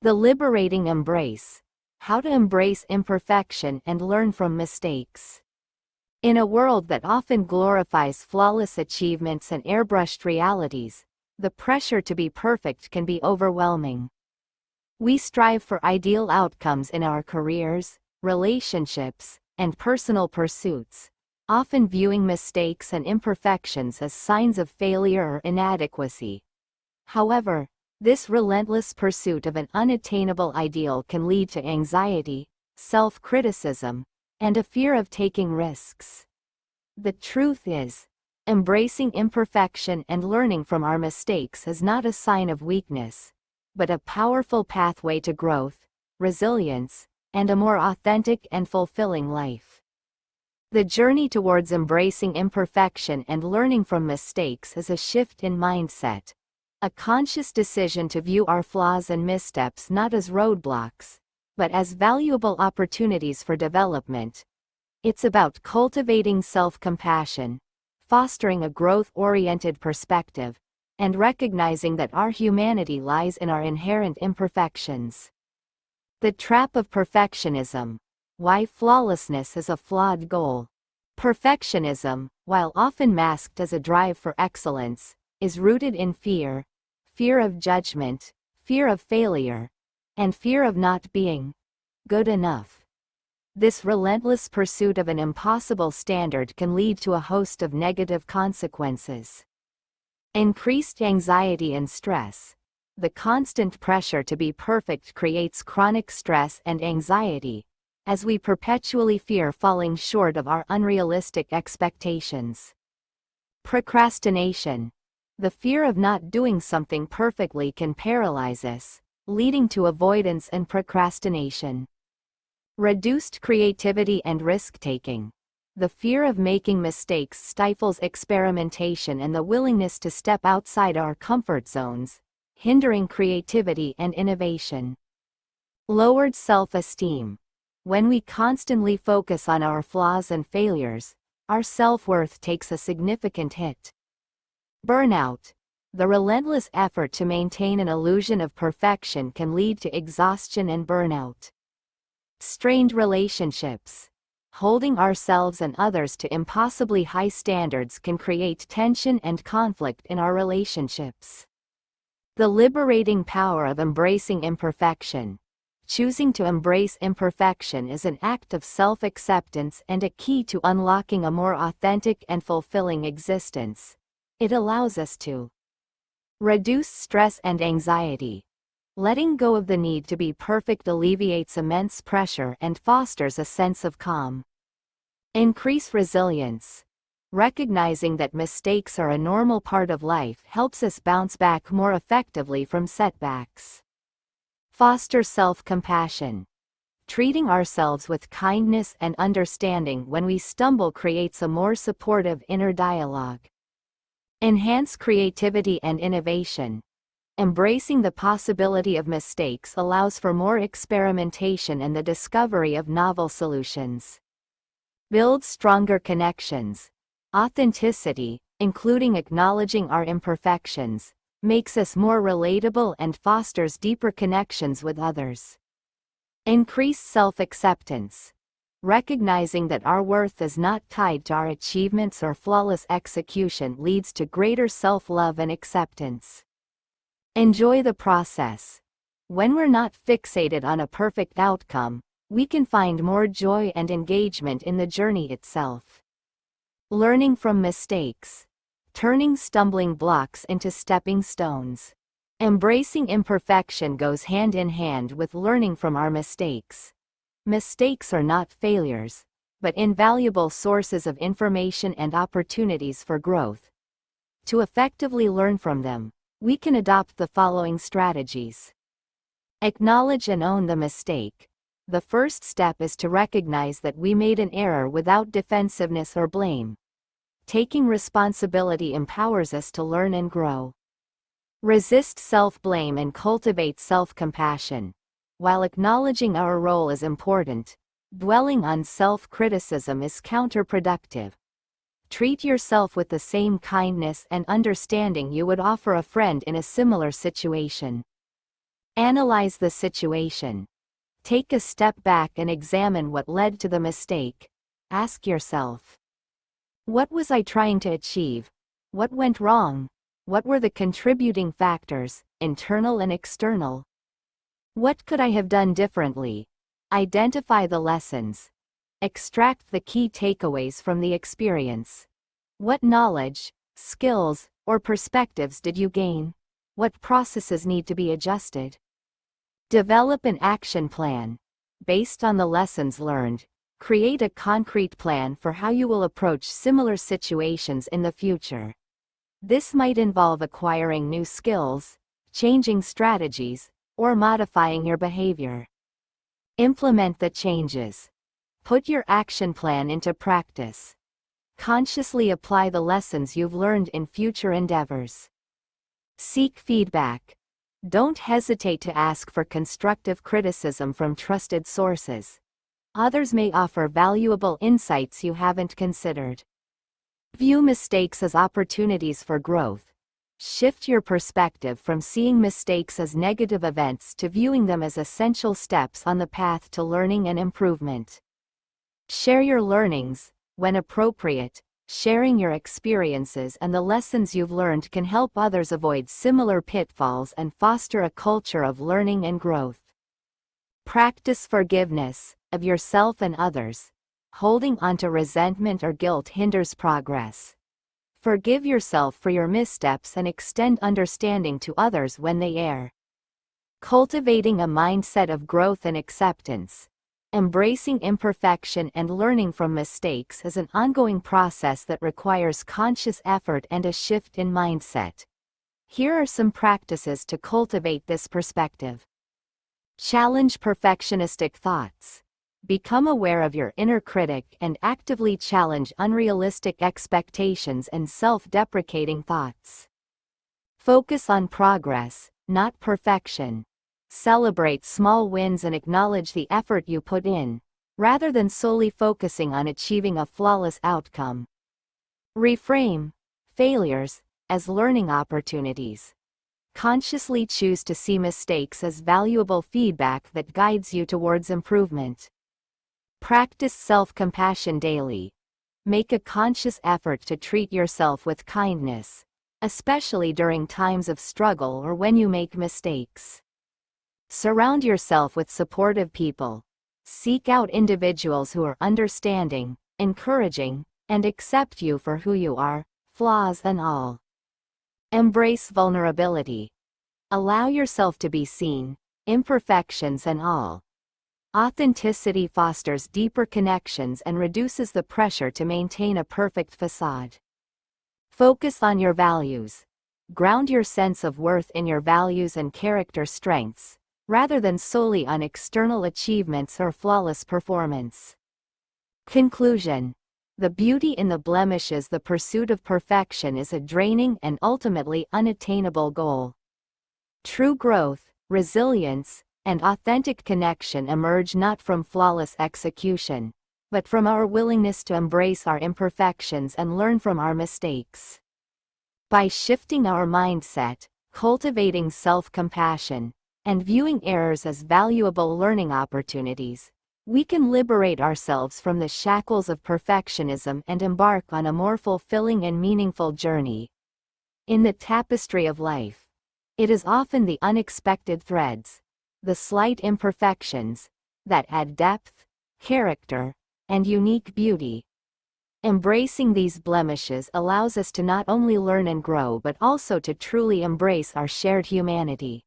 The liberating embrace. How to embrace imperfection and learn from mistakes. In a world that often glorifies flawless achievements and airbrushed realities, the pressure to be perfect can be overwhelming. We strive for ideal outcomes in our careers, relationships, and personal pursuits, often viewing mistakes and imperfections as signs of failure or inadequacy. However, this relentless pursuit of an unattainable ideal can lead to anxiety, self-criticism, and a fear of taking risks. The truth is, embracing imperfection and learning from our mistakes is not a sign of weakness, but a powerful pathway to growth, resilience, and a more authentic and fulfilling life. The journey towards embracing imperfection and learning from mistakes is a shift in mindset, a conscious decision to view our flaws and missteps not as roadblocks, but as valuable opportunities for development. It's about cultivating self-compassion, fostering a growth-oriented perspective, and recognizing that our humanity lies in our inherent imperfections. The trap of perfectionism. Why flawlessness is a flawed goal. Perfectionism, while often masked as a drive for excellence, is rooted in fear of judgment, fear of failure, and fear of not being good enough. This relentless pursuit of an impossible standard can lead to a host of negative consequences. Increased anxiety and stress. The constant pressure to be perfect creates chronic stress and anxiety, as we perpetually fear falling short of our unrealistic expectations. Procrastination. The fear of not doing something perfectly can paralyze us, leading to avoidance and procrastination. Reduced creativity and risk-taking. The fear of making mistakes stifles experimentation and the willingness to step outside our comfort zones, hindering creativity and innovation. Lowered self-esteem. When we constantly focus on our flaws and failures, our self-worth takes a significant hit. Burnout. The relentless effort to maintain an illusion of perfection can lead to exhaustion and burnout. Strained relationships. Holding ourselves and others to impossibly high standards can create tension and conflict in our relationships. The liberating power of embracing imperfection. Choosing to embrace imperfection is an act of self-acceptance and a key to unlocking a more authentic and fulfilling existence. It allows us to reduce stress and anxiety. Letting go of the need to be perfect alleviates immense pressure and fosters a sense of calm. Increase resilience. Recognizing that mistakes are a normal part of life helps us bounce back more effectively from setbacks. Foster self-compassion. Treating ourselves with kindness and understanding when we stumble creates a more supportive inner dialogue. Enhance creativity and innovation. Embracing the possibility of mistakes allows for more experimentation and the discovery of novel solutions. Build stronger connections. Authenticity, including acknowledging our imperfections, makes us more relatable and fosters deeper connections with others. Increase self-acceptance. Recognizing that our worth is not tied to our achievements or flawless execution leads to greater self-love and acceptance. Enjoy the process. When we're not fixated on a perfect outcome, we can find more joy and engagement in the journey itself. Learning from mistakes. Turning stumbling blocks into stepping stones. Embracing imperfection goes hand in hand with learning from our mistakes. Mistakes are not failures, but invaluable sources of information and opportunities for growth. To effectively learn from them, we can adopt the following strategies. Acknowledge and own the mistake. The first step is to recognize that we made an error without defensiveness or blame. Taking responsibility empowers us to learn and grow. Resist self-blame and cultivate self-compassion. While acknowledging our role is important, dwelling on self-criticism is counterproductive. Treat yourself with the same kindness and understanding you would offer a friend in a similar situation. Analyze the situation. Take a step back and examine what led to the mistake. Ask yourself, what was I trying to achieve? What went wrong? What were the contributing factors, internal and external? What could I have done differently? Identify the lessons. Extract the key takeaways from the experience. What knowledge, skills, or perspectives did you gain? What processes need to be adjusted? Develop an action plan. Based on the lessons learned, create a concrete plan for how you will approach similar situations in the future. This might involve acquiring new skills, changing strategies, or modifying your behavior. Implement the changes. Put your action plan into practice. Consciously apply the lessons you've learned in future endeavors. Seek feedback. Don't hesitate to ask for constructive criticism from trusted sources. Others may offer valuable insights you haven't considered. View mistakes as opportunities for growth. Shift your perspective from seeing mistakes as negative events to viewing them as essential steps on the path to learning and improvement. Share your learnings, when appropriate. Sharing your experiences and the lessons you've learned can help others avoid similar pitfalls and foster a culture of learning and growth. Practice forgiveness of yourself and others. Holding onto resentment or guilt hinders progress. Forgive yourself for your missteps and extend understanding to others when they err. Cultivating a mindset of growth and acceptance. Embracing imperfection and learning from mistakes is an ongoing process that requires conscious effort and a shift in mindset. Here are some practices to cultivate this perspective. Challenge perfectionistic thoughts. Become aware of your inner critic and actively challenge unrealistic expectations and self-deprecating thoughts. Focus on progress, not perfection. Celebrate small wins and acknowledge the effort you put in, rather than solely focusing on achieving a flawless outcome. Reframe failures as learning opportunities. Consciously choose to see mistakes as valuable feedback that guides you towards improvement. Practice self-compassion daily. Make a conscious effort to treat yourself with kindness, especially during times of struggle or when you make mistakes. Surround yourself with supportive people. Seek out individuals who are understanding, encouraging, and accept you for who you are, flaws and all. Embrace vulnerability. Allow yourself to be seen, imperfections and all. Authenticity fosters deeper connections and reduces the pressure to maintain a perfect facade. Focus on your values. Ground your sense of worth in your values and character strengths, rather than solely on external achievements or flawless performance. Conclusion. The beauty in the blemishes. The pursuit of perfection is a draining and ultimately unattainable goal. True growth, resilience, and authentic connection emerge not from flawless execution, but from our willingness to embrace our imperfections and learn from our mistakes. By shifting our mindset, cultivating self-compassion, and viewing errors as valuable learning opportunities, we can liberate ourselves from the shackles of perfectionism and embark on a more fulfilling and meaningful journey. In the tapestry of life, it is often the unexpected threads, the slight imperfections, that add depth, character, and unique beauty. Embracing these blemishes allows us to not only learn and grow but also to truly embrace our shared humanity.